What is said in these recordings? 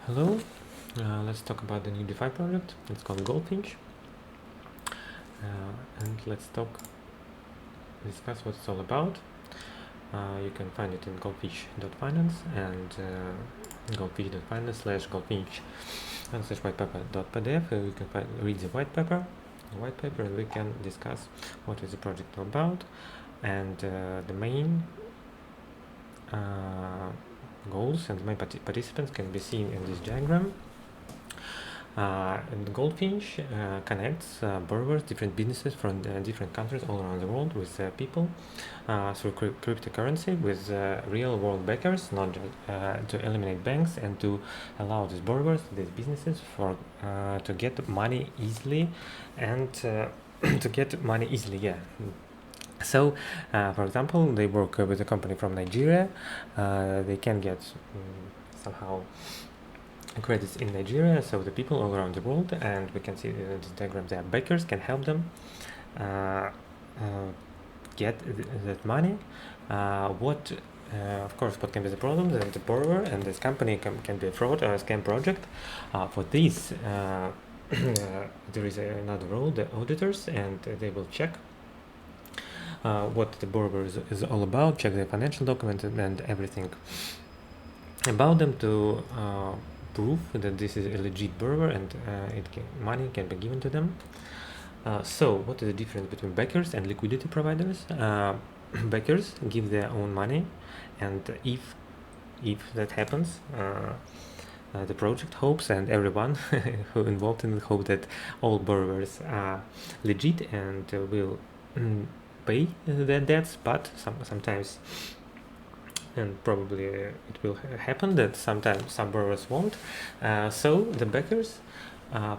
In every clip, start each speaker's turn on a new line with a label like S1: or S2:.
S1: Hello, let's talk about the new DeFi project. It's called Goldfinch, and let's discuss what it's all about. You can find it in goldfinch.finance and goldfinch.finance/goldfinch/whitepaper.pdf. You can read the white paper, and we can discuss what is the project all about and the main goals and main participants can be seen in this diagram. And Goldfinch connects borrowers, different businesses from different countries all around the world with people through cryptocurrency with real-world backers, not just to eliminate banks and to allow these borrowers, these businesses, to get money easily and to get money easily. Yeah. So, for example, they work with a company from Nigeria. They can get somehow credits in Nigeria, so the people all around the world, and we can see in this diagram their backers can help them get that money. Of course, what can be the problem? That the borrower and this company can be a fraud or a scam project. For this, there is another role, the auditors, and they will check what the borrower is all about, check their financial documents and everything about them to prove that this is a legit borrower and money can be given to them. So what is the difference between backers and liquidity providers? Backers give their own money, and if that happens, the project hopes and everyone who involved in it hope that all borrowers are legit and will pay their debts, but sometimes, and probably it will happen that sometimes some borrowers won't. So the backers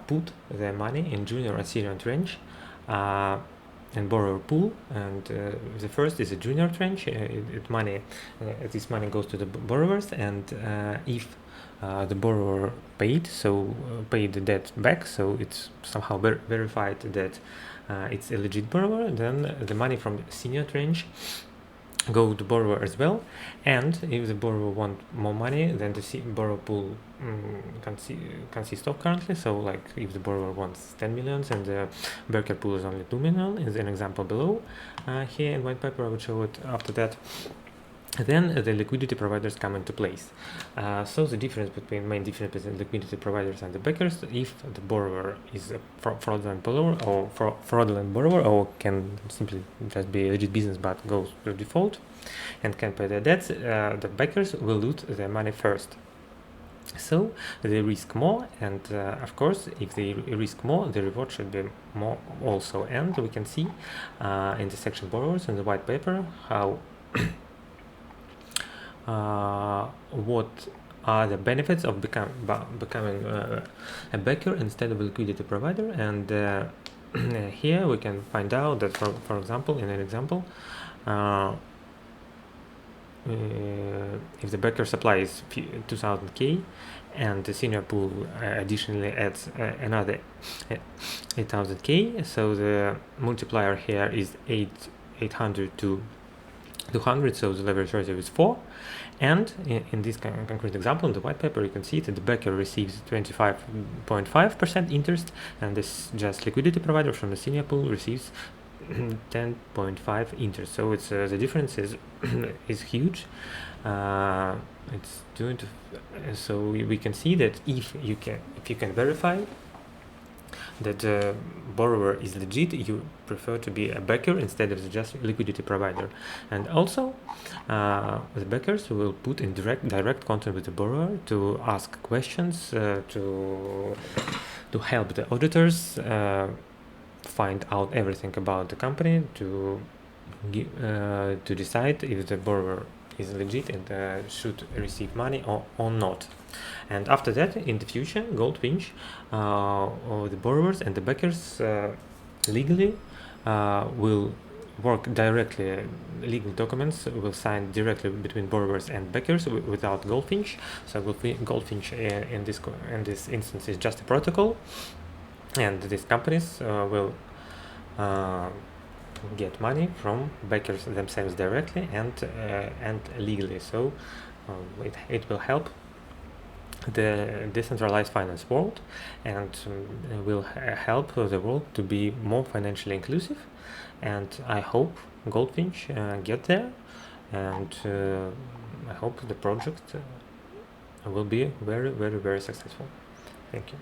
S1: put their money in junior or senior tranche and borrower pool, and the first is a junior tranche. This money goes to the borrowers, and if the borrower paid the debt back, so it's somehow verified that it's a legit borrower, then the money from the senior tranche go to borrower as well. And if the borrower want more money, then the borrower pool consists of currently. So like if the borrower wants 10 millions and the backer pool is only 2 million, is an example below. Here in white paper I would show it after that. Then the liquidity providers come into place. So the main difference between liquidity providers and the backers, if the borrower is a fraudulent borrower or can simply just be a legit business but goes to default and can pay their debts, the backers will lose their money first. So they risk more, and of course, if they risk more, the reward should be more also. And we can see in the section borrowers in the white paper how what are the benefits of becoming a backer instead of a liquidity provider. And here we can find out that, for example, in an example, if the backer supply is 2000k and the senior pool additionally adds another 8000k, so the multiplier here is 800 to 200, so the leverage ratio is 4. And in this concrete example in the white paper, you can see that the backer receives 25.5% interest, and this just liquidity provider from the senior pool receives 10.5 interest. So it's the difference is is huge. It's doing so we can see that if you can verify that the borrower is legit, you prefer to be a backer instead of just liquidity provider. And also the backers will put in direct contact with the borrower to ask questions, to help the auditors find out everything about the company, to decide if the borrower is legit and should receive money or not. And after that, in the future, Goldfinch, or the borrowers and the backers legally will work directly. Legal documents will sign directly between borrowers and backers without Goldfinch. So Goldfinch in this instance is just a protocol, and these companies will get money from backers themselves directly and legally. So it will help the decentralized finance world, and will help the world to be more financially inclusive. And I hope Goldfinch get there, and I hope the project will be very, very, very successful. Thank you.